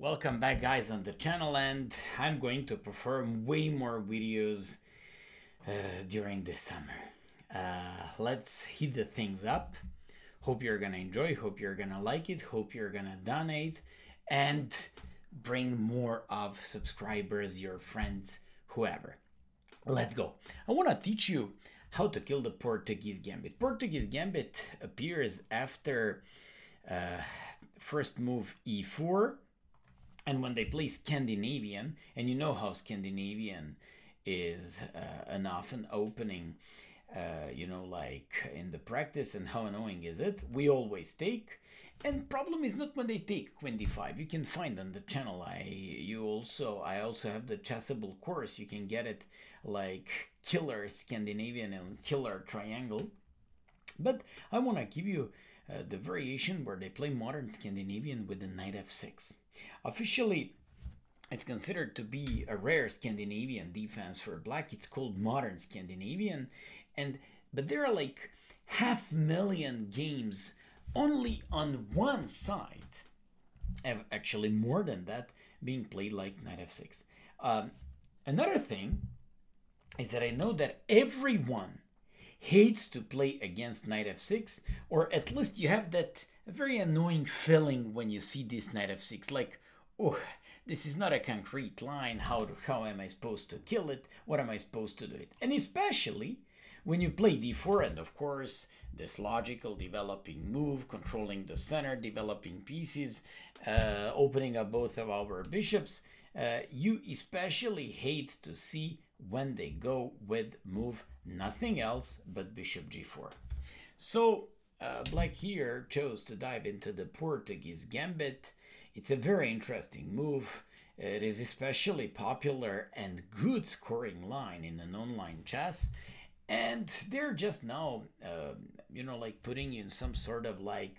Welcome back guys on the channel, and I'm going to perform way more videos during this summer. Let's heat the things up. Hope you're gonna enjoy, hope you're gonna like it, hope you're gonna donate and bring more of subscribers, your friends, whoever. Let's go. I want to teach you how to kill the Portuguese Gambit. Portuguese Gambit appears after first move e4, and when they play Scandinavian, and you know how Scandinavian is an often opening, you know, like in the practice, and how annoying is it? We always take, and problem is not when they take queen d5. You can find on the channel. I also have the Chessable course. You can get it like killer Scandinavian and killer triangle. But I want to give you the variation where they play modern Scandinavian with the knight f6. Officially, it's considered to be a rare Scandinavian defense for black. It's called modern Scandinavian, but there are like 500,000 games only on one side, actually more than that, being played like knight f6. Another thing is that I know that everyone hates to play against knight f6, or at least you have that very annoying feeling when you see this knight f6, like, oh, this is not a concrete line. How am I supposed to kill it? What am I supposed to do it? And especially when you play d4, and of course this logical developing move, controlling the center, developing pieces, opening up both of our bishops, you especially hate to see when they go with move nothing else but bishop g4. So black here chose to dive into the Portuguese Gambit. It's a very interesting move. It is especially popular and good scoring line in an online chess. And they're just now, you know, like putting you in some sort of like,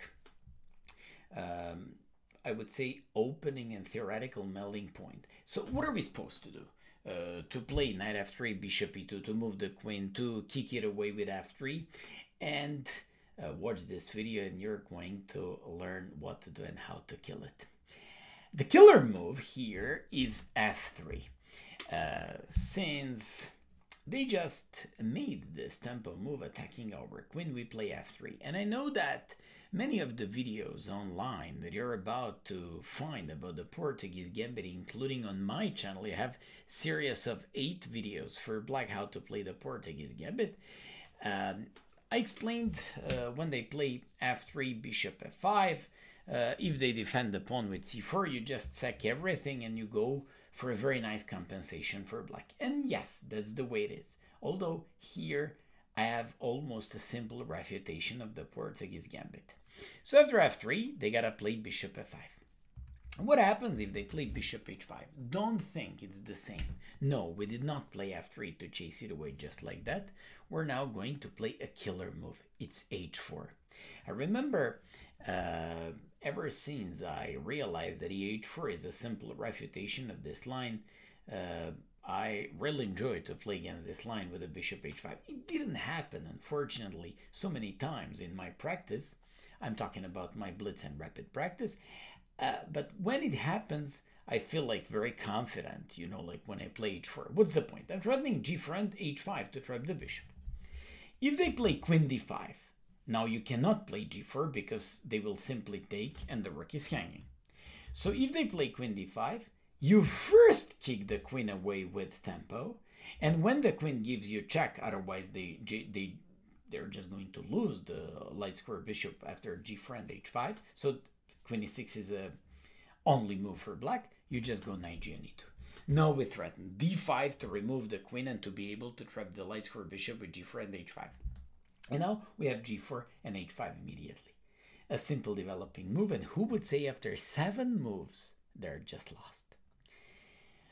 I would say, opening and theoretical melding point. So what are we supposed to do? To play knight f3, bishop e2, to move the queen, to kick it away with f3. And watch this video and you're going to learn what to do and how to kill it. The killer move here is f3. Since they just made this tempo move attacking our queen, we play f3. And I know that many of the videos online that you're about to find about the Portuguese Gambit, including on my channel, you have series of 8 videos for black how to play the Portuguese Gambit. I explained when they play f3, bishop f5, if they defend the pawn with c4, you just sack everything and you go for a very nice compensation for black. And yes, that's the way it is. Although here I have almost a simple refutation of the Portuguese Gambit. So after f3, they gotta play bishop f5. What happens if they play bishop h5? Don't think it's the same. No, we did not play f3 to chase it away just like that. We're now going to play a killer move. It's h4. I remember ever since I realized thateh4 is a simple refutation of this line, I really enjoyed to play against this line with a bishop h5. It didn't happen, unfortunately, so many times in my practice. I'm talking about my blitz and rapid practice. But when it happens, I feel like very confident, you know, like when I play h4. What's the point? I'm threatening g4 and h5 to trap the bishop. If they play queen d5, now you cannot play g4 because they will simply take and the rook is hanging. So if they play queen d5, you first kick the queen away with tempo, and when the queen gives you check, otherwise they're just going to lose the light square bishop after g4 and h5. So queen e6 is a only move for black. You just go knight g and e2. Now we threaten d5 to remove the queen and to be able to trap the light square bishop with g4 and h5. And now we have g4 and h5 immediately. A simple developing move, and who would say after 7 moves they're just lost?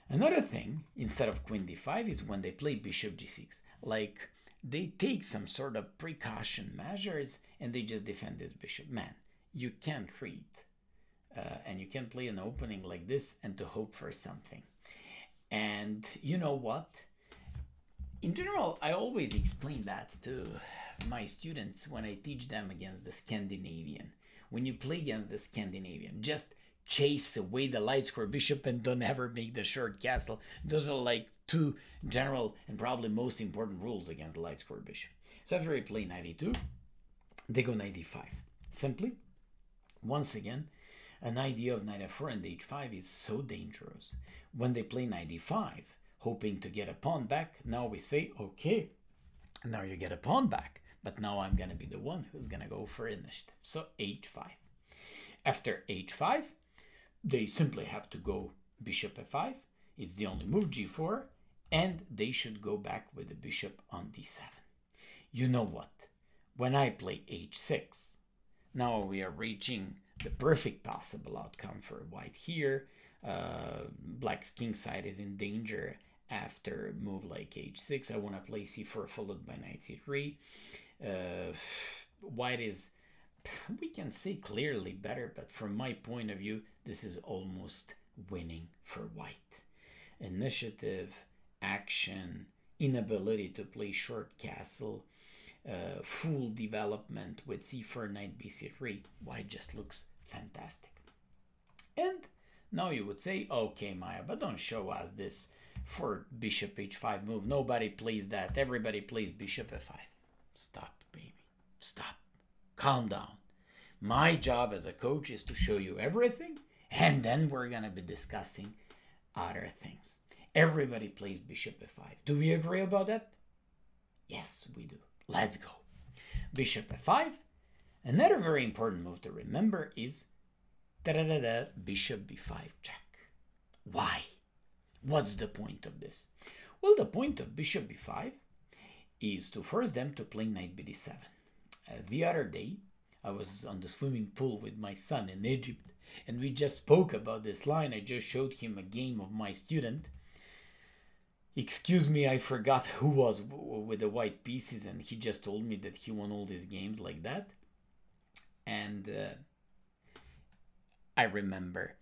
Another thing, instead of queen d5, is when they play bishop g6. Like, they take some sort of precaution measures and they just defend this bishop. Man, you can't read. And you can play an opening like this and to hope for something. And you know what? In general, I always explain that to my students when I teach them against the Scandinavian. When you play against the Scandinavian, just chase away the light square bishop and don't ever make the short castle. Those are like two general and probably most important rules against the light square bishop. So after they play knight e2, they go knight e5. Simply, once again, an idea of knight f4 and h5 is so dangerous. When they play knight e5, hoping to get a pawn back, now we say, okay, now you get a pawn back, but now I'm going to be the one who's going to go for initiative. So h5. After h5, they simply have to go bishop f5. It's the only move, g4, and they should go back with the bishop on d7. You know what? When I play h6, now we are reaching the perfect possible outcome for white here. Black's king side is in danger after a move like h6. I want to play c4 followed by knight c3. White is, we can say clearly better, but from my point of view, this is almost winning for white. Initiative, action, inability to play short castle, full development with c4, knight bc3. White just looks fantastic. And now you would say, okay, Maya, but don't show us this for bishop h5 move. Nobody plays that. Everybody plays bishop f5. Stop, baby. Stop. Calm down. My job as a coach is to show you everything, and then we're going to be discussing other things. Everybody plays bishop f5. Do we agree about that? Yes, we do. Let's go. Bishop f5. Another very important move to remember is bishop b5 check. Why? What's the point of this? Well, the point of bishop b5 is to force them to play knight bd7. The other day, I was on the swimming pool with my son in Egypt, and we just spoke about this line. I just showed him a game of my student. Excuse me, I forgot who was with the white pieces, and he just told me that he won all these games like that. And I remember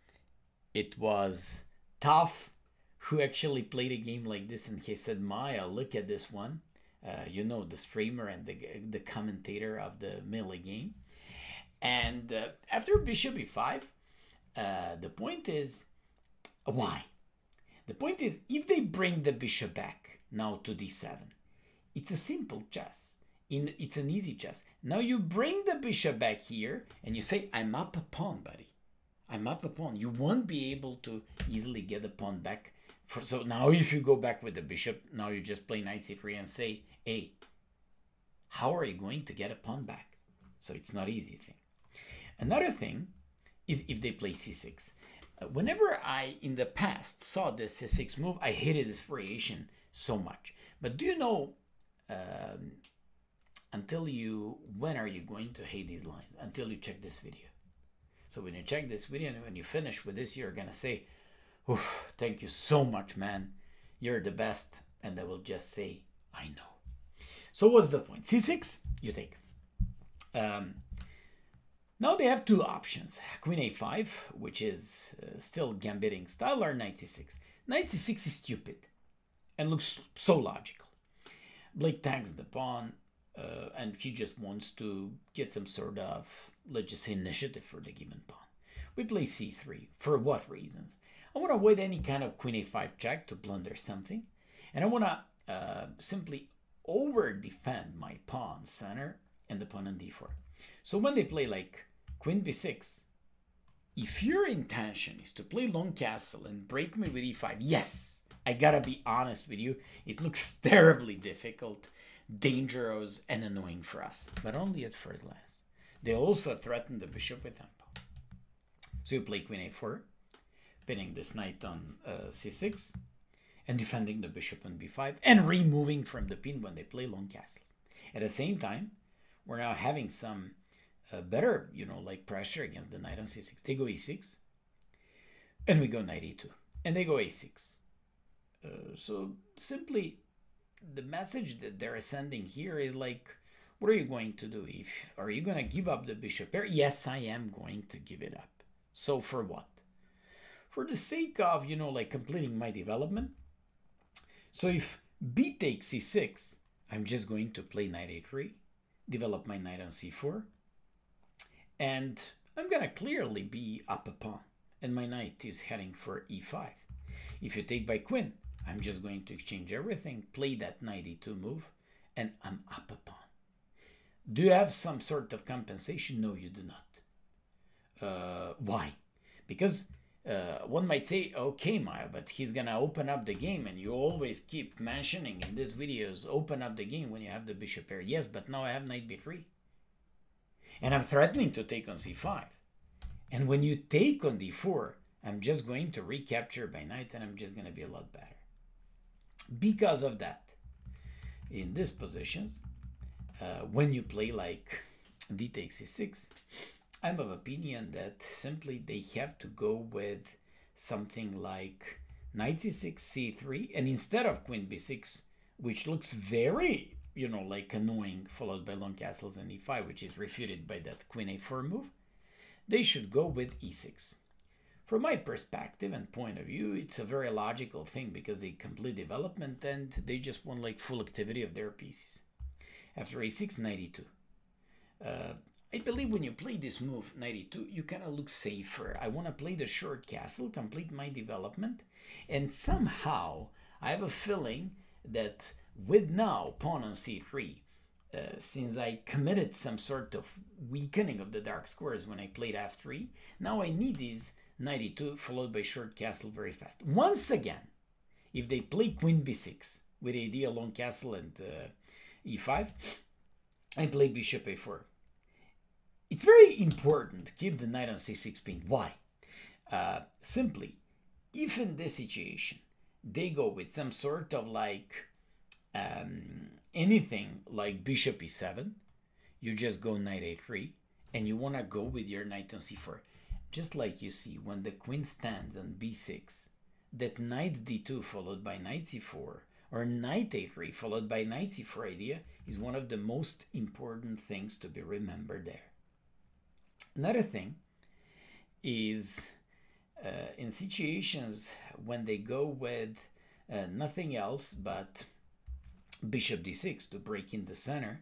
it was Tough who actually played a game like this, and he said, Maya, look at this one. You know, the streamer and the commentator of the melee game. And after bishop e5, the point is, why? The point is, if they bring the bishop back now to d7, it's a simple chess. It's an easy chess. Now you bring the bishop back here, and you say, I'm up a pawn, buddy. I'm up a pawn. You won't be able to easily get the pawn back. So now if you go back with the bishop, now you just play knight c3 and say, hey, how are you going to get a pawn back? So it's not easy thing. Another thing is if they play c6. Whenever I, in the past, saw this c6 move, I hated this variation so much. But do you know, when are you going to hate these lines? Until you check this video. So when you check this video and when you finish with this, you're going to say, thank you so much, man. You're the best. And I will just say, I know. So what's the point? c6, you take. Now they have two options. Queen a5, which is still gambiting style, or knight c6. Knight c6 is stupid and looks so logical. Blake tags the pawn, and he just wants to get some sort of, let's just say, initiative for the given pawn. We play c3. For what reasons? I want to avoid any kind of queen a5 check to blunder something. And I want to simply over-defend my pawn center and the pawn on d4. So when they play like queen b6, if your intention is to play long castle and break me with e5, yes, I gotta be honest with you, it looks terribly difficult, dangerous, and annoying for us, but only at first glance. They also threaten the bishop with tempo. So you play queen a4, pinning this knight on c6, and defending the bishop on b5, and removing from the pin when they play long castles. At the same time, we're now having some better, like pressure against the knight on c6. They go e6, and we go knight e2, and they go a6. So simply, the message that they're sending here is like, what are you going to do? Are you going to give up the bishop pair? Yes, I am going to give it up. So for what? For the sake of, like completing my development. So if b takes c6, I'm just going to play knight a3, develop my knight on c4, and I'm going to clearly be up a pawn. and my knight is heading for e5. If you take by queen, I'm just going to exchange everything, play that knight e2 move, and I'm up a pawn. Do you have some sort of compensation? No, you do not. Why? Because one might say, okay, Maya, but he's gonna open up the game, and you always keep mentioning in these videos, open up the game when you have the bishop pair. Yes, but now I have knight b3. And I'm threatening to take on c5. And when you take on d4, I'm just going to recapture by knight, and I'm just gonna be a lot better. Because of that, in these positions, when you play like d takes e6, I'm of opinion that simply they have to go with something like knight c6, c3, and instead of queen b6, which looks very, like annoying, followed by long castles and e5, which is refuted by that queen a4 move, they should go with e6. From my perspective and point of view, it's a very logical thing because they complete development and they just want like full activity of their pieces. After a6, knight e2. I believe when you play this move, knight e2, you kind of look safer. I want to play the short castle, complete my development, and somehow I have a feeling that with now pawn on c3, since I committed some sort of weakening of the dark squares when I played f3, now I need this knight e2 followed by short castle very fast. Once again, if they play queen b6 with idea long castle and e5, I play bishop a4. It's very important to keep the knight on c6 pin. Why? Simply, if in this situation they go with some sort of like anything like bishop e7, you just go knight a3, and you want to go with your knight on c4. Just like you see when the queen stands on b6, that knight d2 followed by knight c4, or knight a3 followed by knight c4 idea is one of the most important things to be remembered there. Another thing is in situations when they go with nothing else but bishop d6 to break in the center,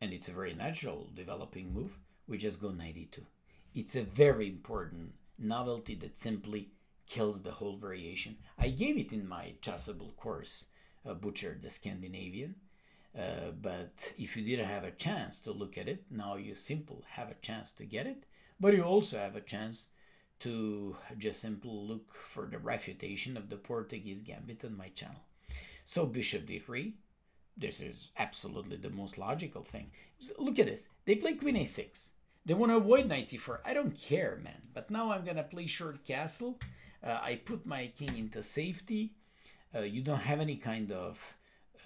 and it's a very natural developing move, we just go knight e2. It's a very important novelty that simply kills the whole variation. I gave it in my Chessable course, Butcher the Scandinavian, but if you didn't have a chance to look at it, now you simply have a chance to get it, but you also have a chance to just simply look for the refutation of the Portuguese Gambit on my channel. So bishop d3, this is absolutely the most logical thing. Look at this, they play queen a6. They want to avoid knight c4. I don't care, man. But now I'm going to play short castle. I put my king into safety. You don't have any kind of,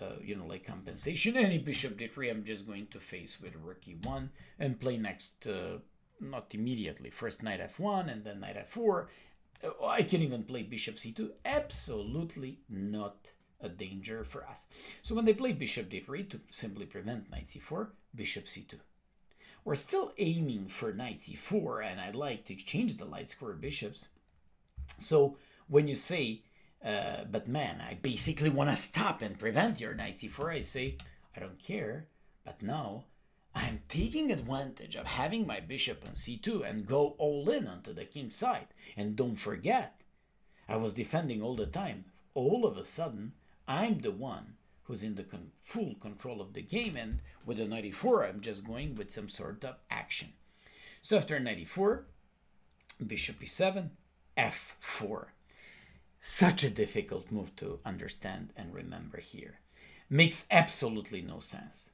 like compensation. Any bishop d3, I'm just going to face with rook e1 and play next, not immediately. First knight f1 and then knight f4. I can even play bishop c2. Absolutely not a danger for us. So when they play bishop d3 to simply prevent knight c4, bishop c2. We're still aiming for knight c4, and I'd like to exchange the light square bishops. So when you say, but man, I basically want to stop and prevent your knight c4, I say, I don't care, but now I'm taking advantage of having my bishop on c2 and go all in onto the king's side. And don't forget, I was defending all the time. All of a sudden, I'm the one who's in the full control of the game, and with a knight e4, I'm just going with some sort of action. So after knight e4, bishop e7, f4. Such a difficult move to understand and remember here. Makes absolutely no sense.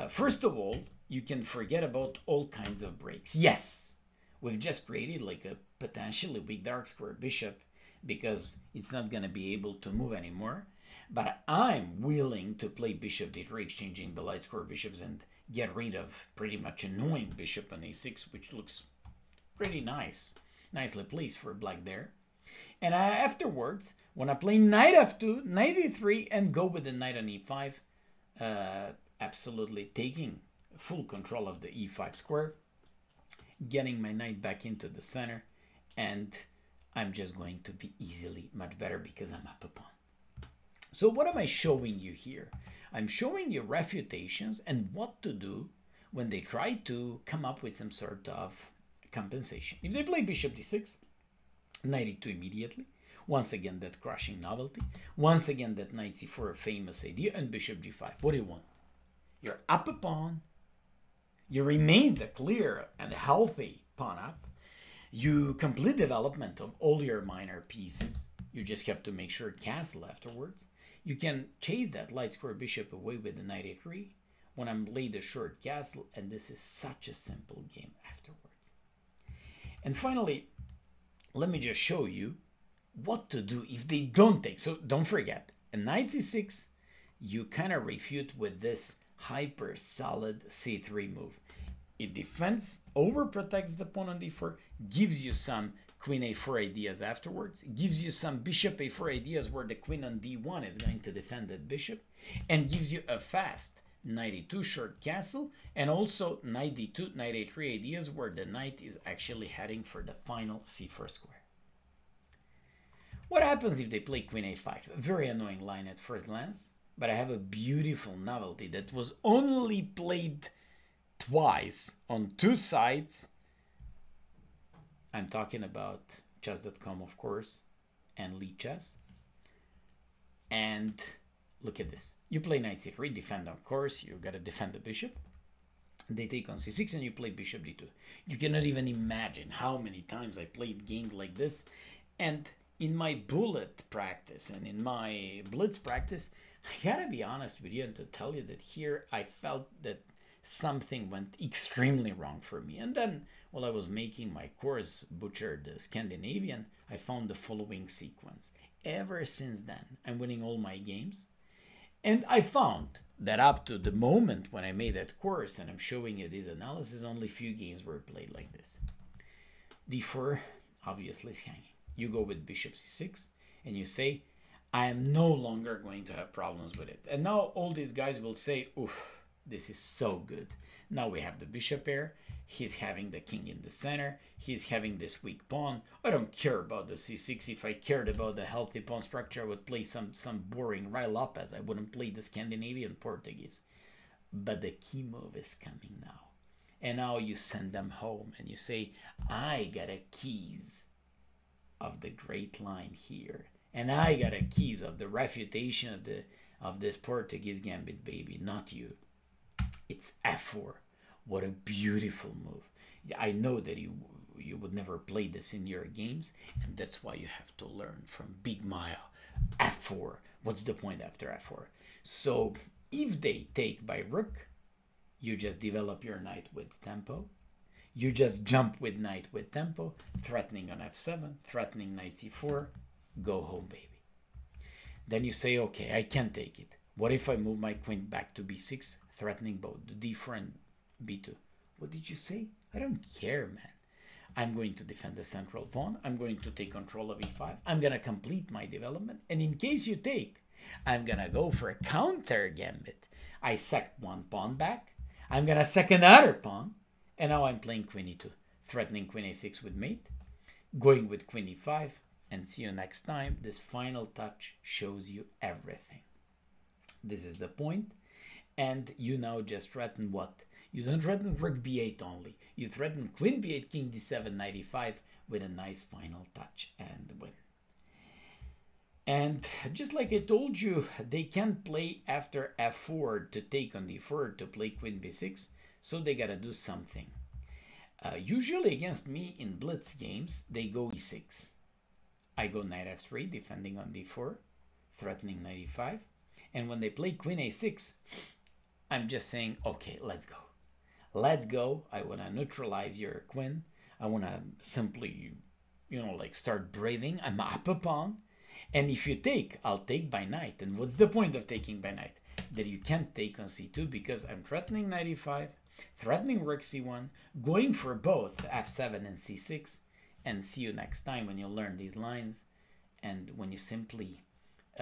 First of all, you can forget about all kinds of breaks. Yes, we've just created like a potentially weak dark square bishop because it's not going to be able to move anymore. But I'm willing to play bishop d3, exchanging the light square bishops and get rid of pretty much annoying bishop on a6, which looks pretty nice. Nicely placed for black there. And afterwards, when I play knight f2, knight e3, and go with the knight on e5, absolutely taking full control of the e5 square, getting my knight back into the center, and I'm just going to be easily much better because I'm up a pawn. So what am I showing you here? I'm showing you refutations and what to do when they try to come up with some sort of compensation. If they play bishop d6, knight e2 immediately. Once again, that crushing novelty. Once again, that knight c4 famous idea, and bishop g5. What do you want? You're up a pawn. You remain the clear and healthy pawn up. You complete development of all your minor pieces. You just have to make sure castle afterwards. You can chase that light square bishop away with the knight a3 when I'm laid a short castle, and this is such a simple game afterwards. And finally, let me just show you what to do if they don't take. So don't forget, a knight c6, you kind of refute with this hyper solid c3 move. It defends, overprotects the pawn on d4, gives you some queen a4 ideas afterwards, gives you some bishop a4 ideas where the queen on d1 is going to defend that bishop, and gives you a fast knight e2 short castle, and also knight d2, knight a3 ideas where the knight is actually heading for the final c4 square. What happens if they play queen a5? A very annoying line at first glance, but I have a beautiful novelty that was only played twice on two sides. I'm talking about chess.com, of course, and Lee Chess. And look at this. You play knight c3, defend, of course. You got to defend the bishop. They take on c6, and you play bishop d2. You cannot even imagine how many times I played games like this. And in my bullet practice and in my blitz practice, I gotta be honest with you and to tell you that here I felt that something went extremely wrong for me. And then while I was making my course, Butcher the Scandinavian, I found the following sequence. Ever since then, I'm winning all my games. And I found that up to the moment when I made that course and I'm showing you this analysis, only few games were played like this. d4 obviously is hanging. You go with bishop c6 and you say, I am no longer going to have problems with it. And now all these guys will say, oof, this is so good. Now we have the bishop pair. He's having the king in the center. He's having this weak pawn. I don't care about the c6. If I cared about the healthy pawn structure, I would play some boring Rai Lopez. I wouldn't play the Scandinavian Portuguese. But the key move is coming now. And now you send them home and you say, I got a keys of the great line here. And I got a keys of the refutation of this Portuguese Gambit, baby, not you. It's f4. What a beautiful move. I know that you would never play this in your games, and that's why you have to learn from Big Maya. f4. What's the point after f4? So if they take by rook, you just develop your knight with tempo. You just jump with knight with tempo, threatening on f7, threatening knight c4, go home, baby. Then you say, okay, I can't take it. What if I move my queen back to b6, threatening both the d4 and b2? What did you say? I don't care, man. I'm going to defend the central pawn. I'm going to take control of e5. I'm going to complete my development. And in case you take, I'm going to go for a counter gambit. I sack one pawn back. I'm going to sack another pawn. And now I'm playing queen e2, threatening queen a6 with mate, going with queen e5, and see you next time. This final touch shows you everything. This is the point. And you now just threaten what? You don't threaten rook b8 only. You threaten queen b8, king d7, knight e5 with a nice final touch and win. And just like I told you, they can't play after f4 to take on d4 to play queen b6. So they gotta do something. Usually against me in blitz games, they go e6. I go knight f3, defending on d4, threatening knight e5. And when they play queen a6, I'm just saying, okay, let's go. Let's go. I want to neutralize your queen. I want to simply, like start breathing. I'm up a pawn. And if you take, I'll take by knight. And what's the point of taking by knight? That you can't take on c2 because I'm threatening knight e5, threatening rook c1, going for both f7 and c6, and see you next time when you learn these lines and when you simply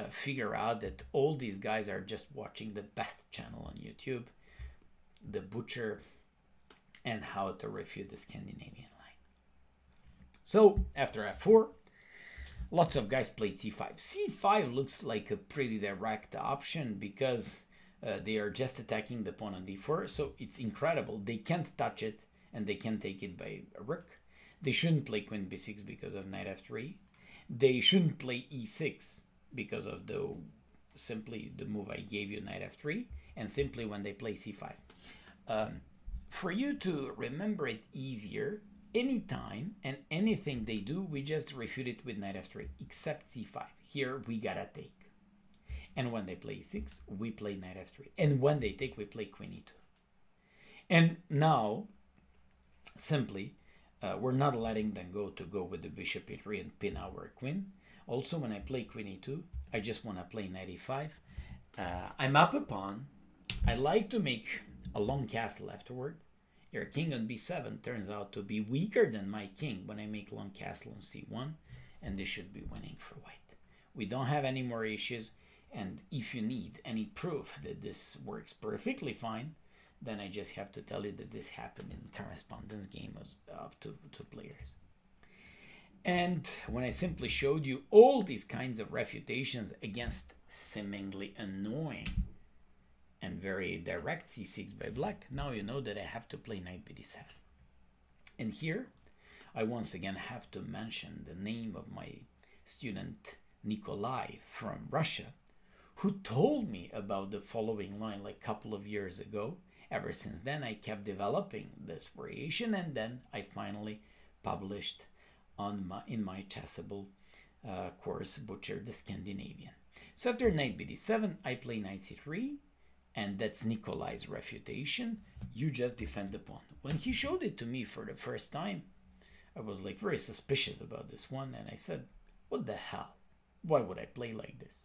figure out that all these guys are just watching the best channel on YouTube, the Butcher, and how to refute the Scandinavian line. So after f4, lots of guys played c5. c5 looks like a pretty direct option because they are just attacking the pawn on d4. So it's incredible. They can't touch it and they can't take it by a rook. They shouldn't play queen b6 because of knight f3. They shouldn't play e6 because of simply the move I gave you, knight f3, and simply when they play c5. For you to remember it easier, anytime and anything they do, we just refute it with knight f3, except c5. Here we gotta take. And when they play e6, we play knight f3. And when they take, we play queen e2. And now, simply, we're not letting them go with the bishop e3 and pin our queen. Also, when I play queen e2, I just want to play knight e5. I'm up a pawn. I like to make a long castle afterward. Your king on b7 turns out to be weaker than my king when I make long castle on c1, and this should be winning for white. We don't have any more issues, and if you need any proof that this works perfectly fine, then I just have to tell you that this happened in correspondence game of two players. And when I simply showed you all these kinds of refutations against seemingly annoying and very direct c6 by black, now you know that I have to play knight bd7. And here, I once again have to mention the name of my student Nikolai from Russia, who told me about the following line like a couple of years ago. Ever since then, I kept developing this variation, and then I finally published in my Chessable course, Butcher the Scandinavian. So after knight bd7, I play knight c3, and that's Nikolai's refutation. You just defend the pawn. When he showed it to me for the first time, I was like very suspicious about this one, and I said, what the hell? Why would I play like this?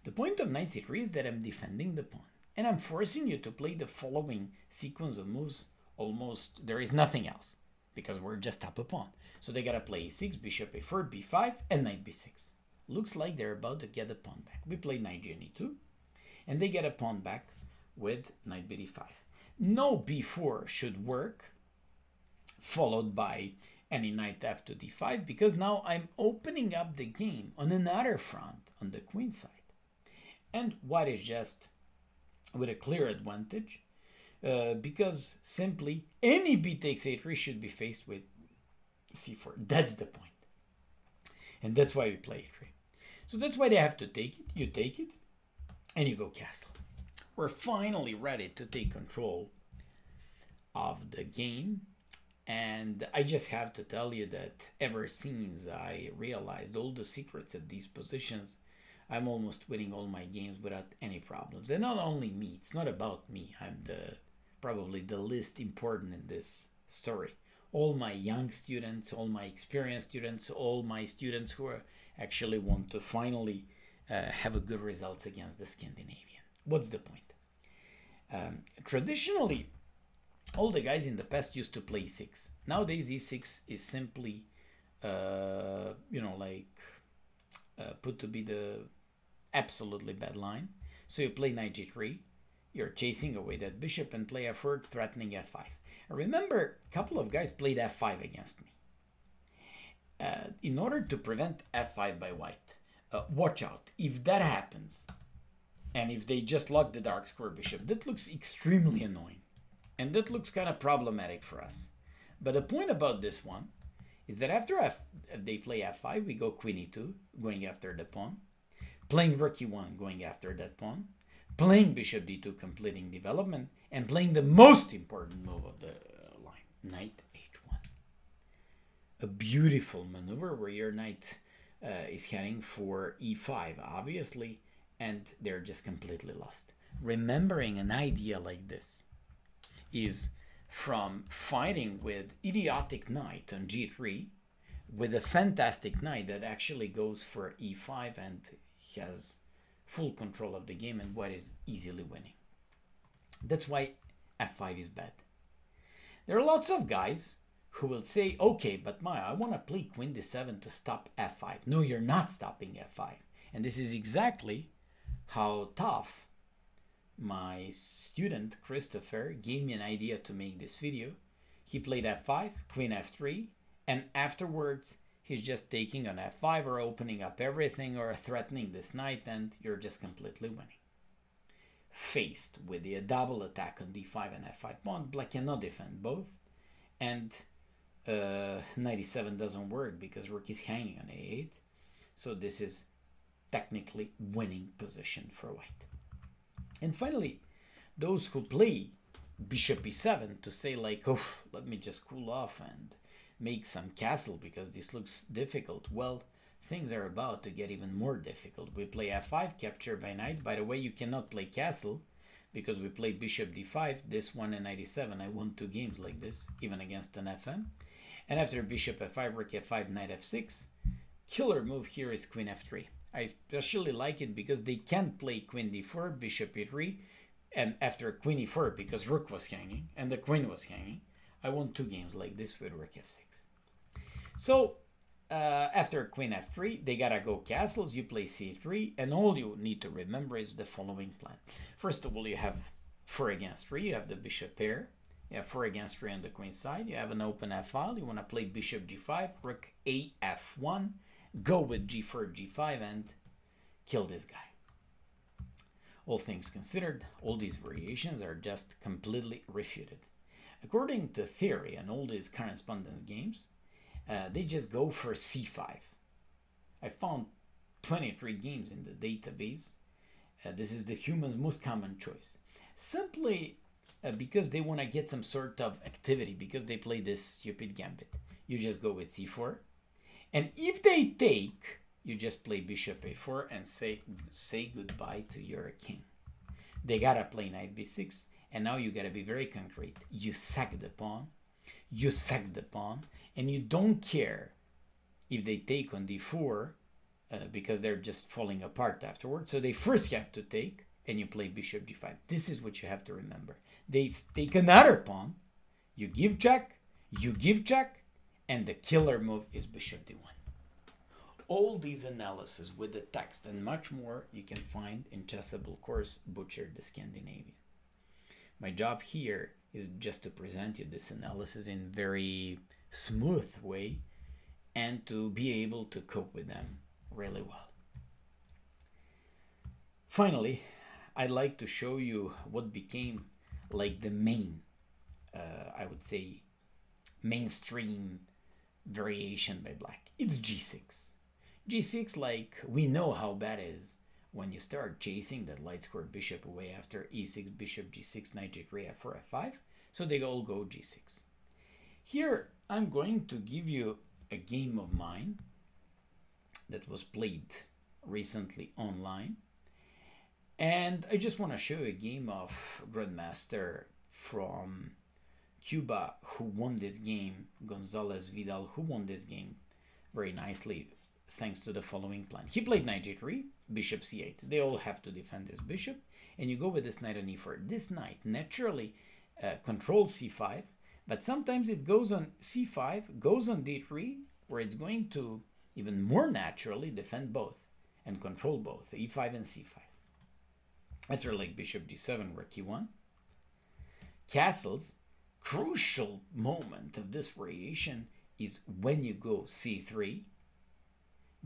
The point of knight c3 is that I'm defending the pawn. And I'm forcing you to play the following sequence of moves. Almost there is nothing else because we're just up a pawn. So they gotta play e6, bishop a4, b5, and knight b6. Looks like they're about to get a pawn back. We play knight g2, and they get a pawn back with knight bd5. No b4 should work, followed by any knight f to d5, because now I'm opening up the game on another front on the queen side. And white is just with a clear advantage, because simply any b takes a3 should be faced with c4. That's the point. And that's why we play a3. So that's why they have to take it. You take it, and you go castle. We're finally ready to take control of the game. And I just have to tell you that ever since I realized all the secrets of these positions, I'm almost winning all my games without any problems. And not only me, it's not about me. I'm probably the least important in this story. All my young students, all my experienced students, all my students who actually want to finally have a good results against the Scandinavian. What's the point? Traditionally, all the guys in the past used to play e6. Nowadays, e6 is simply, put to be the absolutely bad line. So you play knight g3, you're chasing away that bishop, and play f4, threatening f5. I remember a couple of guys played f5 against me. In order to prevent f5 by white, watch out. If that happens, and if they just lock the dark square bishop, that looks extremely annoying. And that looks kind of problematic for us. But the point about this one is that after they play f5, we go queen e2, going after the pawn, playing rook e1, going after that pawn, playing bishop d2, completing development, and playing the most important move of the line, knight h1. A beautiful maneuver where your knight is heading for e5, obviously, and they're just completely lost. Remembering an idea like this is from fighting with idiotic knight on g3 with a fantastic knight that actually goes for e5 and has full control of the game, and white is easily winning. That's why f5 is bad. There are lots of guys who will say, okay, but Maya, I want to play queen d7 to stop f5. No, you're not stopping f5. And this is exactly how tough my student Christopher gave me an idea to make this video. He played f5, queen f3, and afterwards he's just taking on f5 or opening up everything or threatening this knight, and you're just completely winning. Faced with the double attack on d5 and f5 pawn, black cannot defend both, and 97 doesn't work because rook is hanging on a8. So this is technically winning position for white. And finally, those who play bishop e7 to say like, oh, let me just cool off and make some castle because this looks difficult. Well, things are about to get even more difficult. We play f5, capture by knight. By the way, you cannot play castle because we play bishop d5. This one in 97, I won 2 games like this, even against an FM. And after bishop f5, rook f5, knight f6, killer move here is queen f3. I especially like it because they can't play queen d4, bishop e3, and after queen e4 because rook was hanging and the queen was hanging. I won 2 games like this with rook f6. So after queen f3, they gotta go castles. You play c3, and all you need to remember is the following plan. First of all, you have 4 against 3. You have the bishop pair. You have 4 against 3 on the queen side. You have an open f-file. You want to play bishop g5, rook a f1, go with g4, g5, and kill this guy. All things considered, all these variations are just completely refuted. According to theory and all these correspondence games, they just go for c5. I found 23 games in the database. This is the human's most common choice. Simply because they want to get some sort of activity, because they play this stupid gambit. You just go with c4. And if they take, you just play bishop a4 and say goodbye to your king. They gotta play knight b6, and now you gotta be very concrete. You sack the pawn, and you don't care if they take on d4 because they're just falling apart afterwards. So they first have to take, and you play bishop g5. This is what you have to remember. They take another pawn, you give check, and the killer move is bishop d1. All these analysis with the text and much more you can find in Chessable Course, Butcher the Scandinavian. My job here is just to present you this analysis in very smooth way and to be able to cope with them really well. Finally, I'd like to show you what became like the main, I would say, mainstream variation by black. It's g6. G6, like, we know how bad it is when you start chasing that light square bishop away after e6, bishop g6, knight g3, f4, f5. So they all go g6. Here, I'm going to give you a game of mine that was played recently online. And I just want to show you a game of Grandmaster from Cuba who won this game, Gonzalez Vidal, who won this game very nicely thanks to the following plan. He played knight g3, bishop c8. They all have to defend this bishop, and you go with this knight on e4. This knight naturally controls c5, but sometimes it goes on c5, goes on d3, where it's going to even more naturally defend both and control both, e5 and c5. After like bishop g7, rook e1, castles, crucial moment of this variation is when you go c3,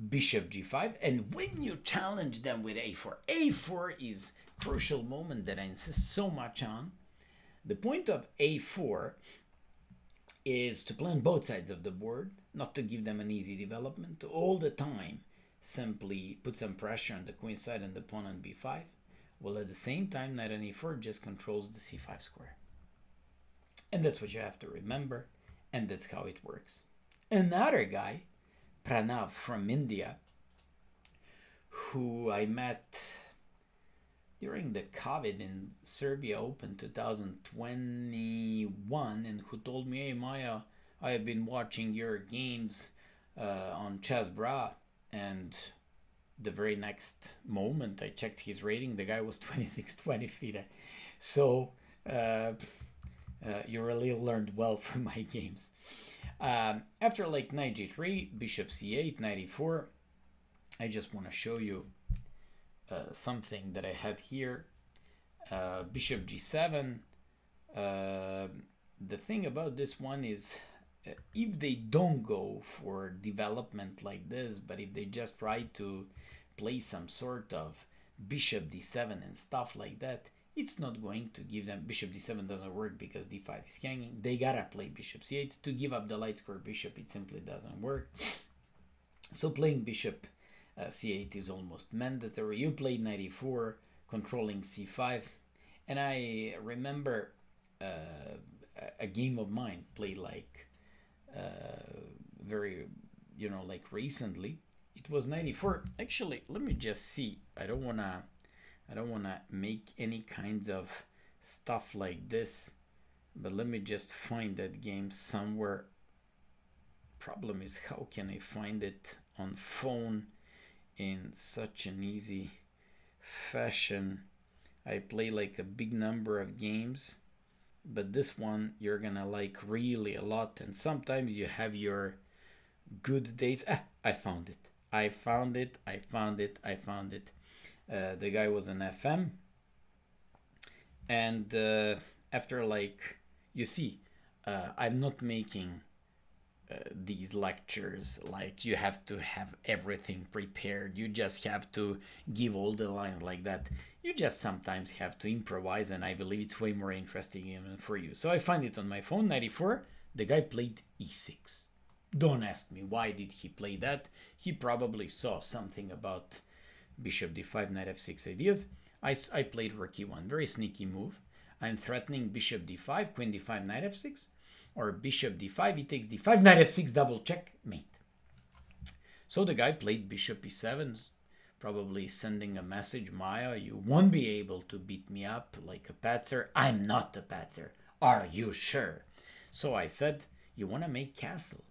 bishop g5, and when you challenge them with a4. a4 is crucial moment that I insist so much on. The point of a4 is to play on both sides of the board, not to give them an easy development, to all the time simply put some pressure on the queen side and the pawn on b5, while at the same time knight on e4 just controls the c5 square. And that's what you have to remember, and that's how it works. Another guy, Pranav from India, who I met during the COVID in Serbia Open 2021, and who told me, hey Maya, I have been watching your games on Chessbra, and the very next moment I checked his rating, the guy was 26-20 FIDE. So you really learned well from my games. After like knight g3, bishop c8, knight e4, I just want to show you something that I had here. Bishop g7. The thing about this one is if they don't go for development like this, but if they just try to play some sort of bishop d7 and stuff like that, it's not going to give them. Bishop d7 doesn't work because d5 is hanging. They gotta play bishop c8 to give up the light square bishop. It simply doesn't work. So playing bishop c8 is almost mandatory. You played knight e4, controlling c5, and I remember a game of mine played like very, you know, like recently. It was knight e4. Actually, let me just see. I don't wanna make any kinds of stuff like this, but let me just find that game somewhere. Problem is, how can I find it on phone in such an easy fashion? I play like a big number of games, but this one you're gonna like really a lot, and sometimes you have your good days. I found it. The guy was an FM, and after, like, you see, I'm not making these lectures like you have to have everything prepared. You just have to give all the lines like that. You just sometimes have to improvise, and I believe it's way more interesting even for you. So I find it on my phone, 94. The guy played e6. Don't ask me why did he play that. He probably saw something about bishop d5, knight f6 ideas. I played rook e1, very sneaky move. I'm threatening bishop d5, queen d5, knight f6, or bishop d5, he takes d5, knight f6, double check, mate. So the guy played bishop e7, probably sending a message, Maya, you won't be able to beat me up like a patzer. I'm not a patzer. Are you sure? So I said, you want to make castle?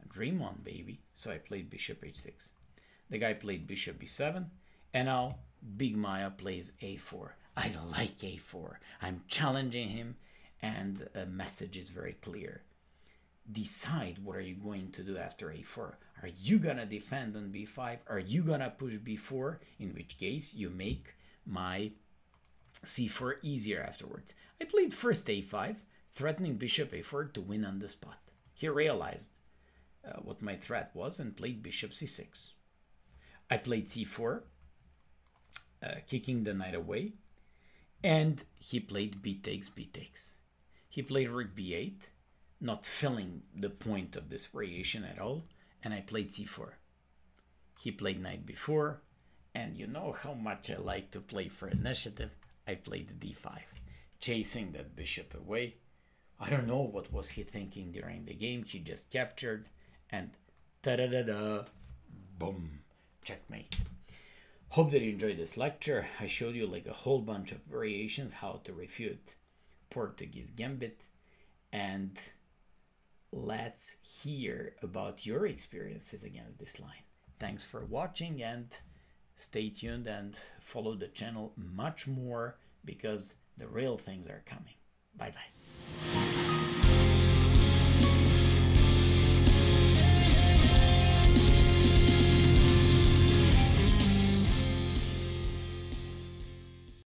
Dream on, baby. So I played bishop h6. The guy played bishop b7, and now Big Maya plays a4. I like a4. I'm challenging him, and a message is very clear. Decide what are you going to do after a4. Are you gonna defend on b5? Are you gonna push b4? In which case you make my c4 easier afterwards. I played first a5, threatening bishop a4 to win on the spot. He realized what my threat was and played bishop c6. I played c4, kicking the knight away, and he played b takes. He played rook b8, not filling the point of this variation at all, and I played c4. He played knight b4, and you know how much I like to play for initiative. I played d5, chasing that bishop away. I don't know what was he thinking during the game. He just captured, and ta-da-da-da, boom, checkmate. Hope that you enjoyed this lecture. I showed you like a whole bunch of variations how to refute Portuguese Gambit, and let's hear about your experiences against this line. Thanks for watching, and stay tuned and follow the channel much more because the real things are coming. Bye bye.